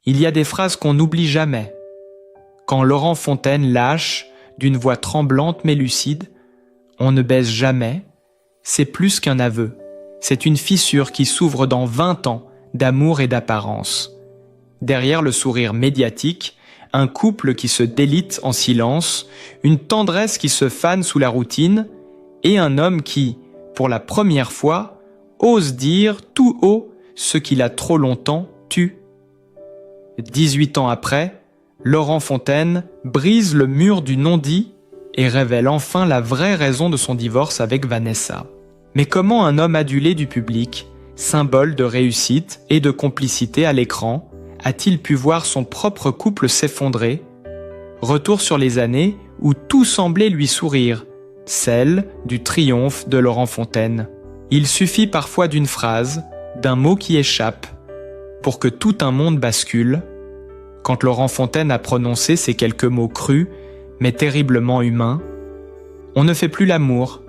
Il y a des phrases qu'on n'oublie jamais. Quand Laurent Fontaine lâche, d'une voix tremblante mais lucide, « On ne baise jamais », c'est plus qu'un aveu. C'est une fissure qui s'ouvre dans 20 ans d'amour et d'apparence. Derrière le sourire médiatique, un couple qui se délite en silence, une tendresse qui se fane sous la routine, et un homme qui, pour la première fois, ose dire tout haut ce qu'il a trop longtemps tu. 18 ans après, Laurent Fontaine brise le mur du non-dit et révèle enfin la vraie raison de son divorce avec Vanessa. Mais comment un homme adulé du public, symbole de réussite et de complicité à l'écran, a-t-il pu voir son propre couple s'effondrer? Retour sur les années où tout semblait lui sourire, celle du triomphe de Laurent Fontaine. Il suffit parfois d'une phrase, d'un mot qui échappe, pour que tout un monde bascule. Quand Laurent Fontaine a prononcé ces quelques mots crus, mais terriblement humains, « On ne fait plus l'amour »,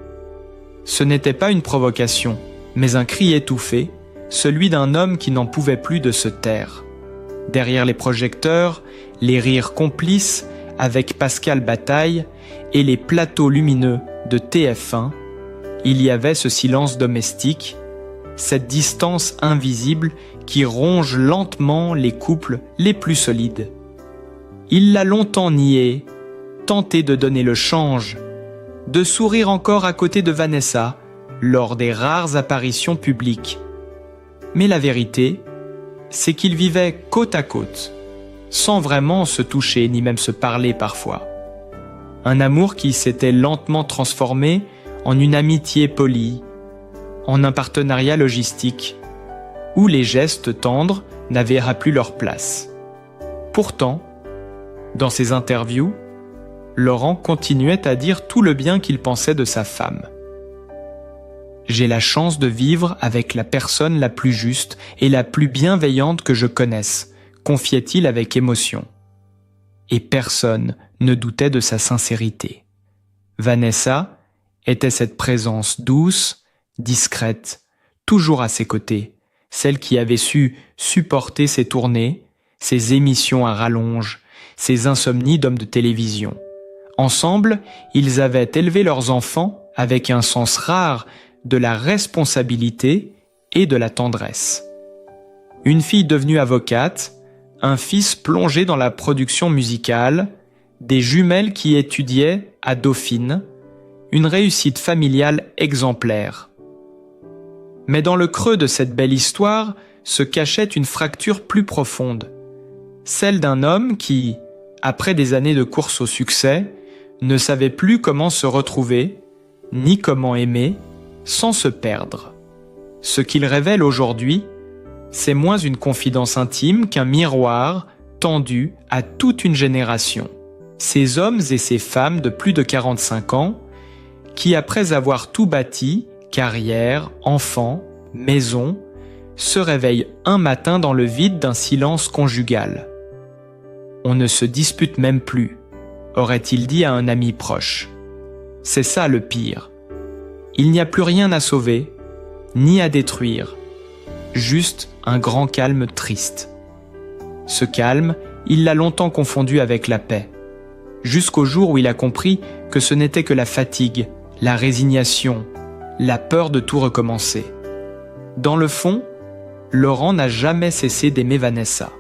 ce n'était pas une provocation, mais un cri étouffé, celui d'un homme qui n'en pouvait plus de se taire. Derrière les projecteurs, les rires complices avec Pascal Bataille et les plateaux lumineux de TF1, il y avait ce silence domestique, cette distance invisible qui ronge lentement les couples les plus solides. Il l'a longtemps nié, tenté de donner le change, de sourire encore à côté de Vanessa lors des rares apparitions publiques. Mais la vérité, c'est qu'ils vivaient côte à côte, sans vraiment se toucher ni même se parler parfois. Un amour qui s'était lentement transformé en une amitié polie, en un partenariat logistique, où les gestes tendres n'avaient plus leur place. Pourtant, dans ses interviews, Laurent continuait à dire tout le bien qu'il pensait de sa femme. « J'ai la chance de vivre avec la personne la plus juste et la plus bienveillante que je connaisse », confiait-il avec émotion. Et personne ne doutait de sa sincérité. Vanessa était cette présence douce, discrète, toujours à ses côtés, celle qui avait su supporter ses tournées, ses émissions à rallonge, ses insomnies d'homme de télévision. Ensemble, ils avaient élevé leurs enfants avec un sens rare de la responsabilité et de la tendresse. Une fille devenue avocate, un fils plongé dans la production musicale, des jumelles qui étudiaient à Dauphine, une réussite familiale exemplaire. Mais dans le creux de cette belle histoire se cachait une fracture plus profonde, celle d'un homme qui, après des années de course au succès, ne savait plus comment se retrouver, ni comment aimer, sans se perdre. Ce qu'il révèle aujourd'hui, c'est moins une confidence intime qu'un miroir tendu à toute une génération. Ces hommes et ces femmes de plus de 45 ans, qui après avoir tout bâti, carrière, enfants, maison, se réveillent un matin dans le vide d'un silence conjugal. On ne se dispute même plus, aurait-il dit à un ami proche. C'est ça le pire. Il n'y a plus rien à sauver, ni à détruire, juste un grand calme triste. Ce calme, il l'a longtemps confondu avec la paix, jusqu'au jour où il a compris que ce n'était que la fatigue, la résignation, la peur de tout recommencer. Dans le fond, Laurent n'a jamais cessé d'aimer Vanessa.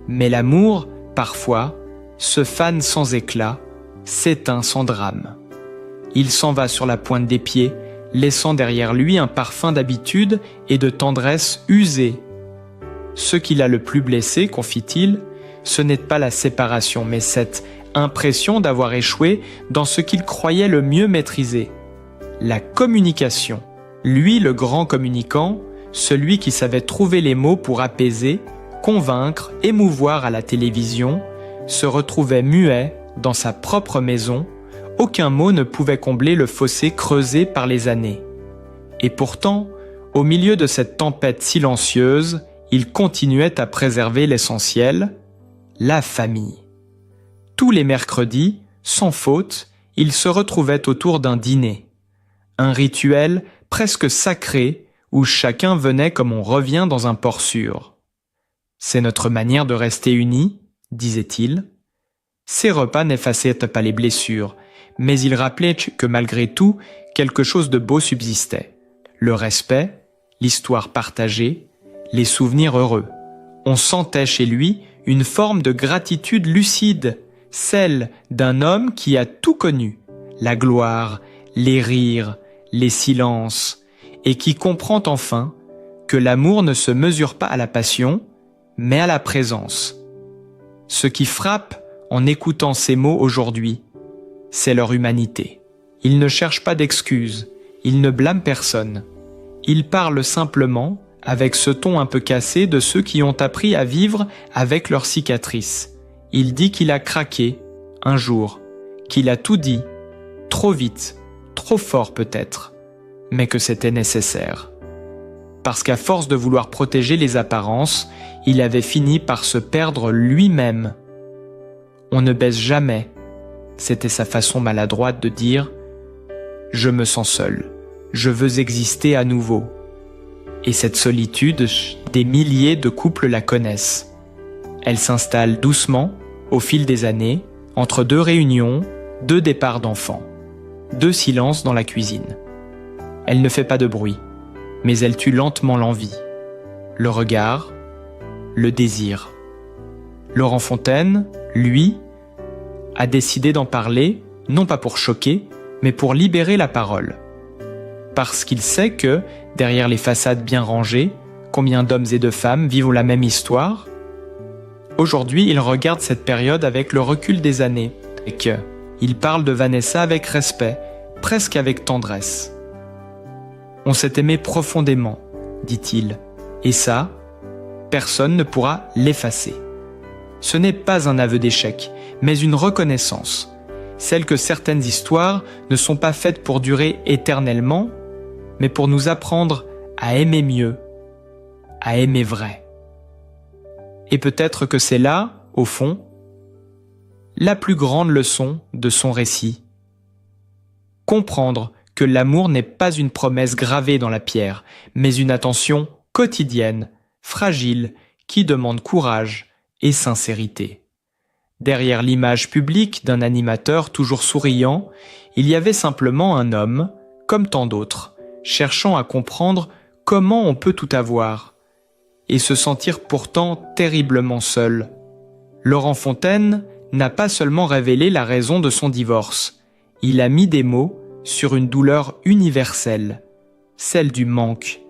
Mais l'amour, parfois, se fane sans éclat, s'éteint sans drame. Il s'en va sur la pointe des pieds, laissant derrière lui un parfum d'habitude et de tendresse usée. Ce qui l'a le plus blessé, confie-t-il, ce n'est pas la séparation, mais cette impression d'avoir échoué dans ce qu'il croyait le mieux maîtriser. La communication. Lui, le grand communicant, celui qui savait trouver les mots pour apaiser, convaincre, émouvoir à la télévision, se retrouvait muet dans sa propre maison. Aucun mot ne pouvait combler le fossé creusé par les années. Et pourtant, au milieu de cette tempête silencieuse, il continuait à préserver l'essentiel, la famille. Tous les mercredis, sans faute, ils se retrouvaient autour d'un dîner. Un rituel presque sacré où chacun venait comme on revient dans un port sûr. C'est notre manière de rester unis, disait-il. Ces repas n'effaçaient pas les blessures, mais ils rappelaient que malgré tout, quelque chose de beau subsistait. Le respect, l'histoire partagée, les souvenirs heureux. On sentait chez lui une forme de gratitude lucide, celle d'un homme qui a tout connu, la gloire, les rires, les silences, et qui comprend enfin que l'amour ne se mesure pas à la passion, mais à la présence. Ce qui frappe en écoutant ces mots aujourd'hui, c'est leur humanité. Ils ne cherchent pas d'excuses, ils ne blâment personne. Ils parlent simplement, avec ce ton un peu cassé, de ceux qui ont appris à vivre avec leurs cicatrices. Il dit qu'il a craqué, un jour, qu'il a tout dit, trop vite, trop fort peut-être, mais que c'était nécessaire. Parce qu'à force de vouloir protéger les apparences, il avait fini par se perdre lui-même. On ne baisse jamais. C'était sa façon maladroite de dire « Je me sens seul, je veux exister à nouveau ». Et cette solitude, des milliers de couples la connaissent. Elle s'installe doucement, au fil des années, entre 2 réunions, 2 départs d'enfants, 2 silences dans la cuisine. Elle ne fait pas de bruit, mais elle tue lentement l'envie, le regard, le désir. Laurent Fontaine, lui, a décidé d'en parler, non pas pour choquer, mais pour libérer la parole. Parce qu'il sait que, derrière les façades bien rangées, combien d'hommes et de femmes vivent la même histoire? Aujourd'hui, il regarde cette période avec le recul des années, et qu'il parle de Vanessa avec respect, presque avec tendresse. On s'est aimé profondément, dit-il, et ça, personne ne pourra l'effacer. Ce n'est pas un aveu d'échec, mais une reconnaissance, celle que certaines histoires ne sont pas faites pour durer éternellement, mais pour nous apprendre à aimer mieux, à aimer vrai. Et peut-être que c'est là, au fond, la plus grande leçon de son récit. Comprendre que l'amour n'est pas une promesse gravée dans la pierre, mais une attention quotidienne, fragile, qui demande courage et sincérité. Derrière l'image publique d'un animateur toujours souriant, il y avait simplement un homme, comme tant d'autres, cherchant à comprendre comment on peut tout avoir, et se sentir pourtant terriblement seul. Laurent Fontaine n'a pas seulement révélé la raison de son divorce, il a mis des mots sur une douleur universelle, celle du manque,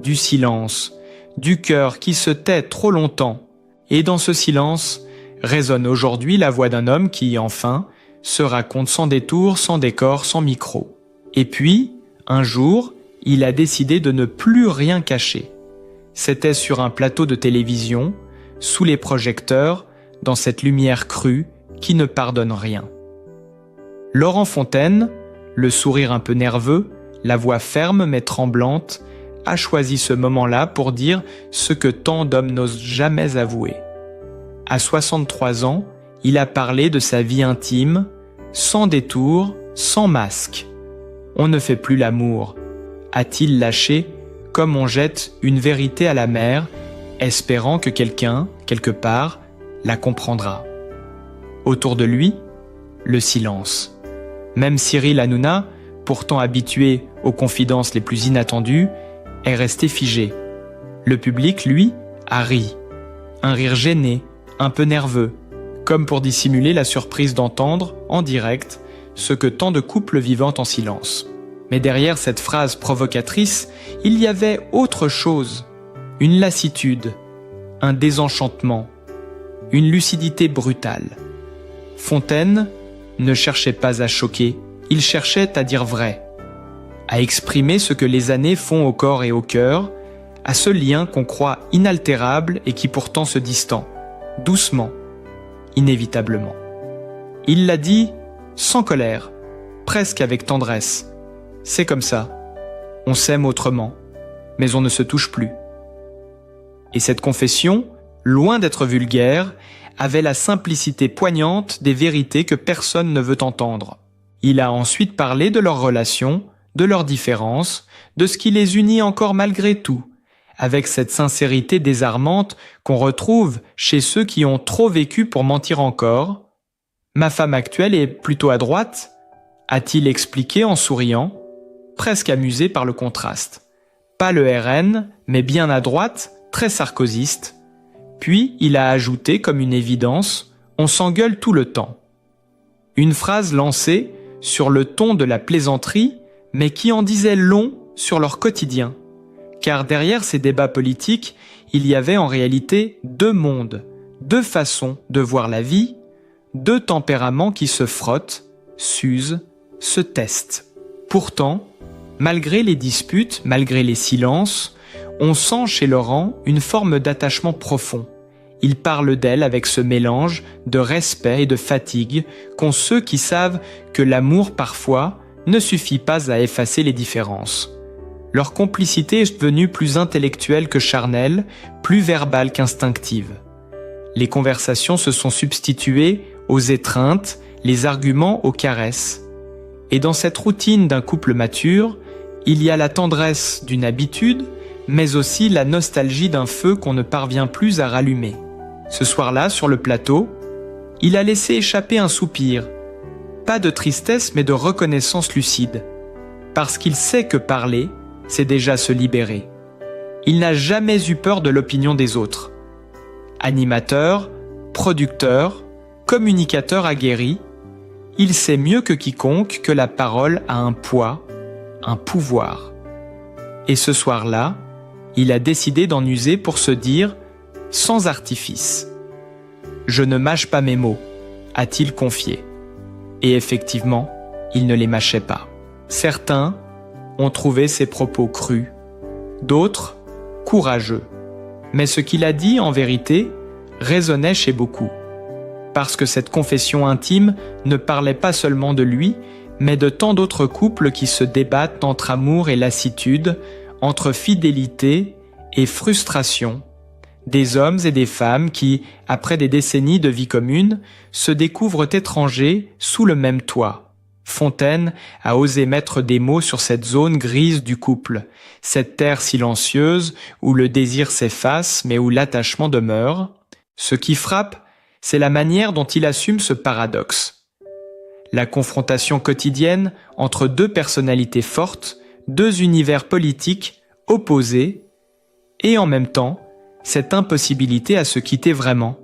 du silence, du cœur qui se tait trop longtemps. Et dans ce silence, résonne aujourd'hui la voix d'un homme qui, enfin, se raconte sans détour, sans décor, sans micro. Et puis, un jour, il a décidé de ne plus rien cacher. C'était sur un plateau de télévision, sous les projecteurs, dans cette lumière crue qui ne pardonne rien. Laurent Fontaine, le sourire un peu nerveux, la voix ferme mais tremblante, a choisi ce moment-là pour dire ce que tant d'hommes n'osent jamais avouer. À 63 ans, il a parlé de sa vie intime, sans détour, sans masque. On ne fait plus l'amour, a-t-il lâché, comme on jette une vérité à la mer, espérant que quelqu'un, quelque part, la comprendra. Autour de lui, le silence. Même Cyril Hanouna, pourtant habitué aux confidences les plus inattendues, est resté figé. Le public, lui, a ri. Un rire gêné, un peu nerveux, comme pour dissimuler la surprise d'entendre, en direct, ce que tant de couples vivent en silence. Mais derrière cette phrase provocatrice, il y avait autre chose. Une lassitude, un désenchantement, une lucidité brutale. Fontaine ne cherchait pas à choquer, il cherchait à dire vrai, à exprimer ce que les années font au corps et au cœur, à ce lien qu'on croit inaltérable et qui pourtant se distend, doucement, inévitablement. Il l'a dit sans colère, presque avec tendresse. C'est comme ça, on s'aime autrement, mais on ne se touche plus. Et cette confession, loin d'être vulgaire, avait la simplicité poignante des vérités que personne ne veut entendre. Il a ensuite parlé de leur relation, de leurs différences, de ce qui les unit encore malgré tout, avec cette sincérité désarmante qu'on retrouve chez ceux qui ont trop vécu pour mentir encore. « Ma femme actuelle est plutôt à droite ?» a-t-il expliqué en souriant, presque amusé par le contraste. Pas le RN, mais bien à droite, très sarkozyste. Puis il a ajouté comme une évidence « On s'engueule tout le temps ». Une phrase lancée sur le ton de la plaisanterie, mais qui en disait long sur leur quotidien. Car derrière ces débats politiques, il y avait en réalité deux mondes, deux façons de voir la vie, deux tempéraments qui se frottent, s'usent, se testent. Pourtant, malgré les disputes, malgré les silences, on sent chez Laurent une forme d'attachement profond. Il parle d'elle avec ce mélange de respect et de fatigue qu'ont ceux qui savent que l'amour, parfois, ne suffit pas à effacer les différences. Leur complicité est devenue plus intellectuelle que charnelle, plus verbale qu'instinctive. Les conversations se sont substituées aux étreintes, les arguments aux caresses. Et dans cette routine d'un couple mature, il y a la tendresse d'une habitude, mais aussi la nostalgie d'un feu qu'on ne parvient plus à rallumer. Ce soir-là, sur le plateau, il a laissé échapper un soupir. Pas de tristesse, mais de reconnaissance lucide. Parce qu'il sait que parler, c'est déjà se libérer. Il n'a jamais eu peur de l'opinion des autres. Animateur, producteur, communicateur aguerri, il sait mieux que quiconque que la parole a un poids, un pouvoir. Et ce soir-là, il a décidé d'en user pour se dire sans artifice. « Je ne mâche pas mes mots », a-t-il confié. Et effectivement, il ne les mâchait pas. Certains ont trouvé ses propos crus, d'autres courageux. Mais ce qu'il a dit, en vérité, résonnait chez beaucoup. Parce que cette confession intime ne parlait pas seulement de lui, mais de tant d'autres couples qui se débattent entre amour et lassitude, entre fidélité et frustration, des hommes et des femmes qui, après des décennies de vie commune, se découvrent étrangers sous le même toit. Fontaine a osé mettre des mots sur cette zone grise du couple, cette terre silencieuse où le désir s'efface mais où l'attachement demeure. Ce qui frappe, c'est la manière dont il assume ce paradoxe. La confrontation quotidienne entre deux personnalités fortes, deux univers politiques opposés, et en même temps, cette impossibilité à se quitter vraiment.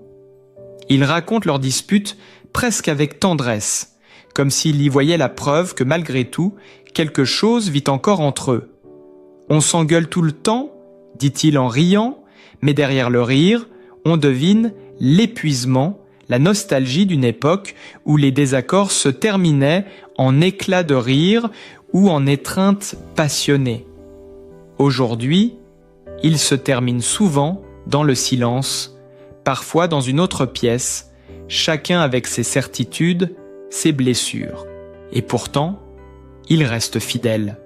Il raconte leur dispute presque avec tendresse, comme s'il y voyait la preuve que malgré tout, quelque chose vit encore entre eux. « On s'engueule tout le temps », dit-il en riant, mais derrière le rire, on devine l'épuisement, la nostalgie d'une époque où les désaccords se terminaient en éclats de rire ou en étreintes passionnées. Aujourd'hui, ils se terminent souvent dans le silence, parfois dans une autre pièce, chacun avec ses certitudes, ses blessures. Et pourtant, ils restent fidèles.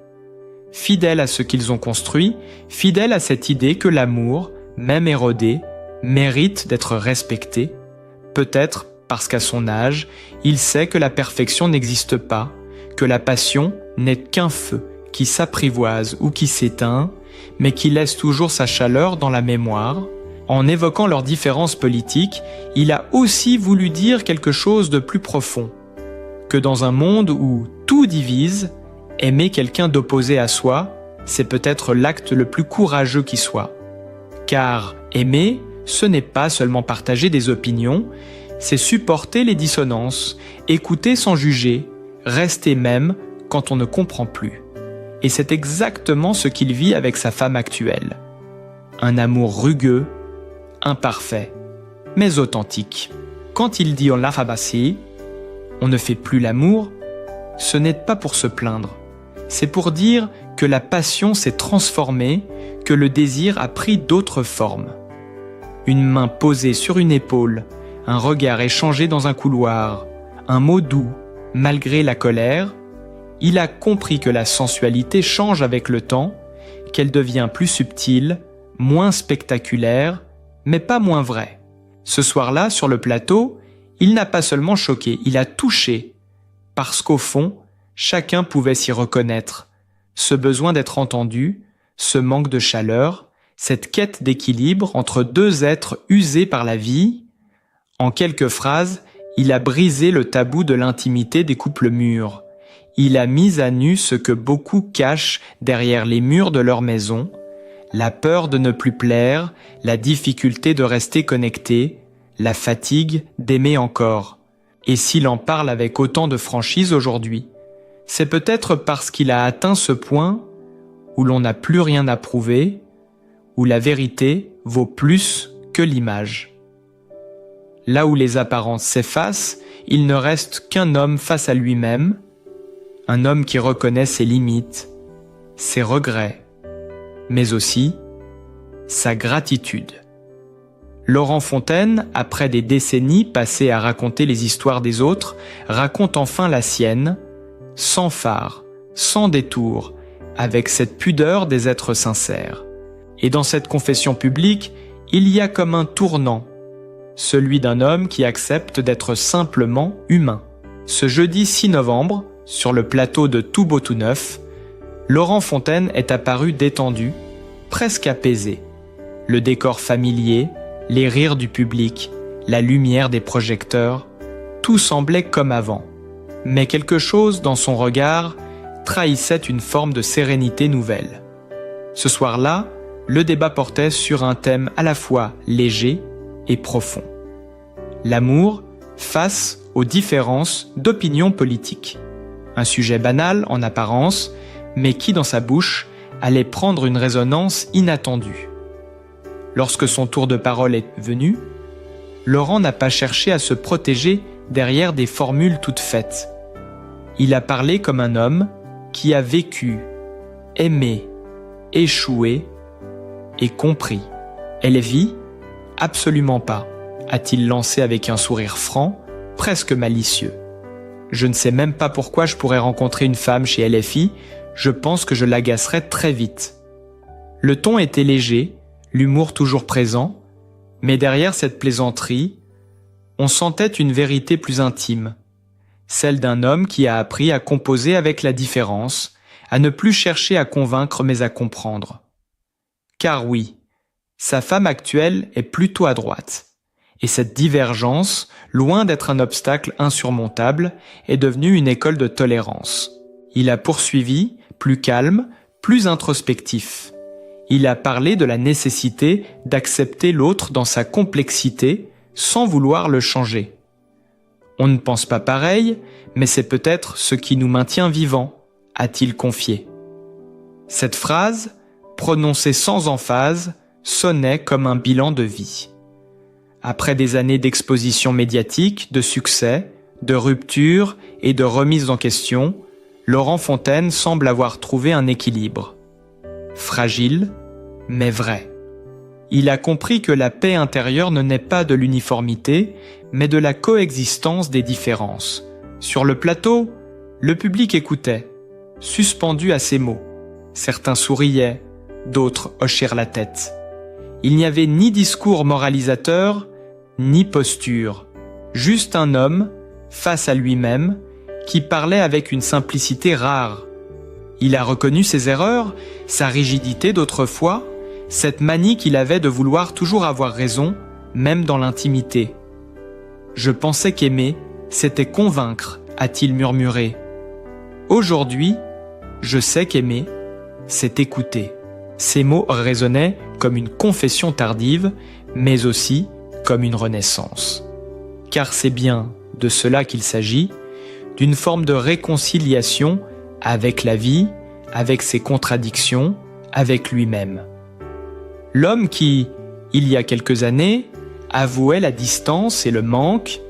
Fidèles à ce qu'ils ont construit, fidèles à cette idée que l'amour, même érodé, mérite d'être respecté, peut-être parce qu'à son âge, il sait que la perfection n'existe pas, que la passion n'est qu'un feu qui s'apprivoise ou qui s'éteint, mais qui laisse toujours sa chaleur dans la mémoire. En évoquant leurs différences politiques, il a aussi voulu dire quelque chose de plus profond, que dans un monde où tout divise, aimer quelqu'un d'opposé à soi, c'est peut-être l'acte le plus courageux qui soit. Car aimer, ce n'est pas seulement partager des opinions, c'est supporter les dissonances, écouter sans juger, rester même quand on ne comprend plus. Et c'est exactement ce qu'il vit avec sa femme actuelle. Un amour rugueux, imparfait, mais authentique. Quand il dit « on l'a rabassé », on ne fait plus l'amour, ce n'est pas pour se plaindre. C'est pour dire que la passion s'est transformée, que le désir a pris d'autres formes. Une main posée sur une épaule, un regard échangé dans un couloir, un mot doux, malgré la colère, il a compris que la sensualité change avec le temps, qu'elle devient plus subtile, moins spectaculaire, mais pas moins vraie. Ce soir-là, sur le plateau, il n'a pas seulement choqué, il a touché, parce qu'au fond, chacun pouvait s'y reconnaître. Ce besoin d'être entendu, ce manque de chaleur, cette quête d'équilibre entre deux êtres usés par la vie. En quelques phrases, il a brisé le tabou de l'intimité des couples mûrs. Il a mis à nu ce que beaucoup cachent derrière les murs de leur maison, la peur de ne plus plaire, la difficulté de rester connecté, la fatigue d'aimer encore. Et s'il en parle avec autant de franchise aujourd'hui, c'est peut-être parce qu'il a atteint ce point où l'on n'a plus rien à prouver, où la vérité vaut plus que l'image. Là où les apparences s'effacent, il ne reste qu'un homme face à lui-même, un homme qui reconnaît ses limites, ses regrets, mais aussi sa gratitude. Laurent Fontaine, après des décennies passées à raconter les histoires des autres, raconte enfin la sienne, sans phare, sans détour, avec cette pudeur des êtres sincères. Et dans cette confession publique, il y a comme un tournant, celui d'un homme qui accepte d'être simplement humain. Ce jeudi 6 novembre, sur le plateau de Tout beau tout neuf, Laurent Fontaine est apparu détendu, presque apaisé. Le décor familier, les rires du public, la lumière des projecteurs, tout semblait comme avant. Mais quelque chose dans son regard trahissait une forme de sérénité nouvelle. Ce soir-là, le débat portait sur un thème à la fois léger et profond. L'amour face aux différences d'opinion politique. Un sujet banal en apparence, mais qui dans sa bouche allait prendre une résonance inattendue. Lorsque son tour de parole est venu, Laurent n'a pas cherché à se protéger derrière des formules toutes faites. Il a parlé comme un homme qui a vécu, aimé, échoué et compris. Elle vit ? Absolument pas, a-t-il lancé avec un sourire franc, presque malicieux. Je ne sais même pas pourquoi je pourrais rencontrer une femme chez LFI, je pense que je l'agacerais très vite. Le ton était léger, l'humour toujours présent, mais derrière cette plaisanterie, on sentait une vérité plus intime, celle d'un homme qui a appris à composer avec la différence, à ne plus chercher à convaincre mais à comprendre. Car oui, sa femme actuelle est plutôt à droite. Et cette divergence, loin d'être un obstacle insurmontable, est devenue une école de tolérance. Il a poursuivi, plus calme, plus introspectif. Il a parlé de la nécessité d'accepter l'autre dans sa complexité, sans vouloir le changer. On ne pense pas pareil, mais c'est peut-être ce qui nous maintient vivants, a-t-il confié. Cette phrase, prononcée sans emphase, sonnait comme un bilan de vie. Après des années d'exposition médiatique, de succès, de rupture et de remise en question, Laurent Fontaine semble avoir trouvé un équilibre. Fragile, mais vrai. Il a compris que la paix intérieure ne naît pas de l'uniformité, mais de la coexistence des différences. Sur le plateau, le public écoutait, suspendu à ses mots. Certains souriaient, d'autres hochèrent la tête. Il n'y avait ni discours moralisateur, ni posture. Juste un homme, face à lui-même, qui parlait avec une simplicité rare. Il a reconnu ses erreurs, sa rigidité d'autrefois, cette manie qu'il avait de vouloir toujours avoir raison, même dans l'intimité. « Je pensais qu'aimer, c'était convaincre », a-t-il murmuré. « Aujourd'hui, je sais qu'aimer, c'est écouter. » Ces mots résonnaient comme une confession tardive, mais aussi comme une renaissance. Car c'est bien de cela qu'il s'agit, d'une forme de réconciliation avec la vie, avec ses contradictions, avec lui-même. L'homme qui, il y a quelques années, avouait la distance et le manque,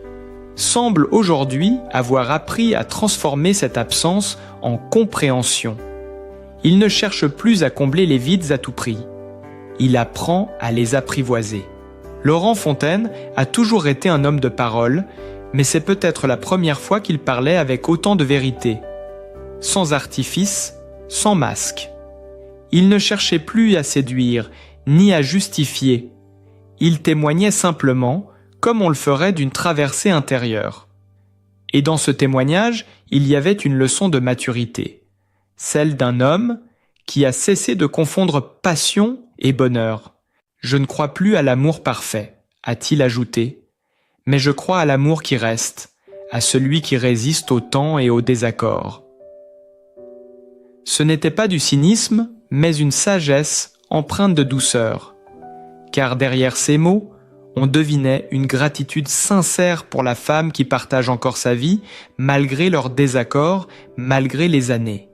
semble aujourd'hui avoir appris à transformer cette absence en compréhension. Il ne cherche plus à combler les vides à tout prix. Il apprend à les apprivoiser. Laurent Fontaine a toujours été un homme de parole, mais c'est peut-être la première fois qu'il parlait avec autant de vérité. Sans artifice, sans masque. Il ne cherchait plus à séduire, ni à justifier. Il témoignait simplement, comme on le ferait d'une traversée intérieure. Et dans ce témoignage, il y avait une leçon de maturité. Celle d'un homme qui a cessé de confondre passion et bonheur. Je ne crois plus à l'amour parfait, a-t-il ajouté, mais je crois à l'amour qui reste, à celui qui résiste au temps et au désaccord. Ce n'était pas du cynisme, mais une sagesse empreinte de douceur, car derrière ces mots, on devinait une gratitude sincère pour la femme qui partage encore sa vie, malgré leurs désaccords, malgré les années.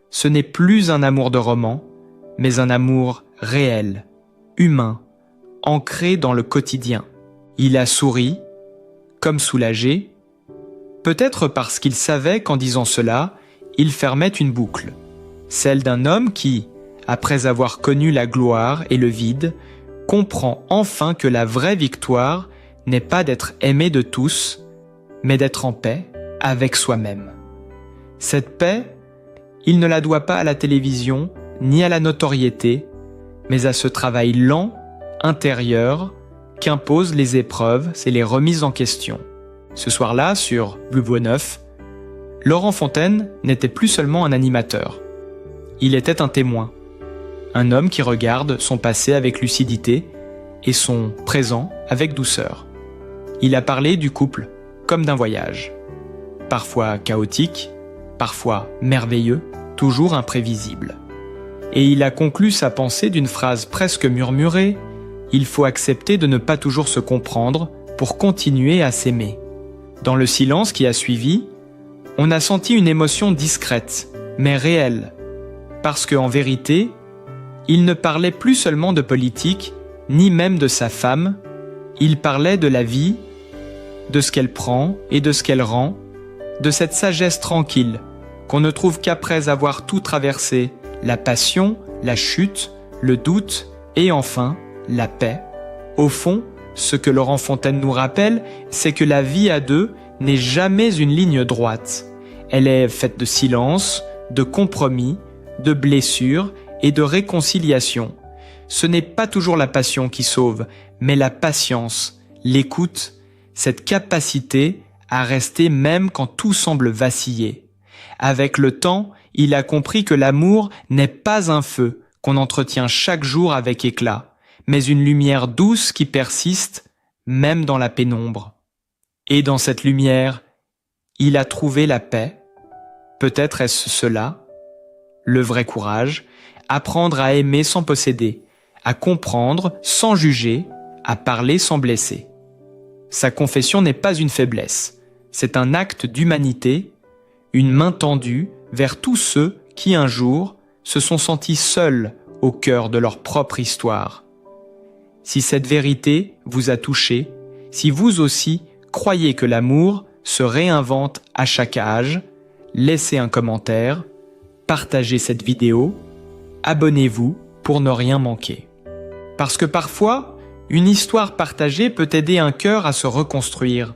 Ce n'est plus un amour de roman, mais un amour réel, humain, ancré dans le quotidien. Il a souri, comme soulagé, peut-être parce qu'il savait qu'en disant cela, il fermait une boucle, celle d'un homme qui, après avoir connu la gloire et le vide, comprend enfin que la vraie victoire n'est pas d'être aimé de tous, mais d'être en paix avec soi-même. Cette paix, il ne la doit pas à la télévision ni à la notoriété, mais à ce travail lent, intérieur, qu'imposent les épreuves et les remises en question. Ce soir-là, sur Bleu Bois Neuf, Laurent Fontaine n'était plus seulement un animateur. Il était un témoin. Un homme qui regarde son passé avec lucidité et son présent avec douceur. Il a parlé du couple comme d'un voyage. Parfois chaotique, parfois merveilleux, toujours imprévisible. Et il a conclu sa pensée d'une phrase presque murmurée : « Il faut accepter de ne pas toujours se comprendre pour continuer à s'aimer ». Dans le silence qui a suivi, on a senti une émotion discrète, mais réelle, parce qu'en vérité, il ne parlait plus seulement de politique, ni même de sa femme, il parlait de la vie, de ce qu'elle prend et de ce qu'elle rend, de cette sagesse tranquille qu'on ne trouve qu'après avoir tout traversé, la passion, la chute, le doute et enfin la paix. Au fond, ce que Laurent Fontaine nous rappelle, c'est que la vie à deux n'est jamais une ligne droite. Elle est faite de silence, de compromis, de blessures et de réconciliation. Ce n'est pas toujours la passion qui sauve, mais la patience, l'écoute, cette capacité à rester même quand tout semble vaciller. Avec le temps, il a compris que l'amour n'est pas un feu qu'on entretient chaque jour avec éclat, mais une lumière douce qui persiste, même dans la pénombre. Et dans cette lumière, il a trouvé la paix. Peut-être est-ce cela, le vrai courage, apprendre à aimer sans posséder, à comprendre sans juger, à parler sans blesser. Sa confession n'est pas une faiblesse, c'est un acte d'humanité, une main tendue vers tous ceux qui un jour se sont sentis seuls au cœur de leur propre histoire. Si cette vérité vous a touché, si vous aussi croyez que l'amour se réinvente à chaque âge, laissez un commentaire, partagez cette vidéo, abonnez-vous pour ne rien manquer. Parce que parfois, une histoire partagée peut aider un cœur à se reconstruire.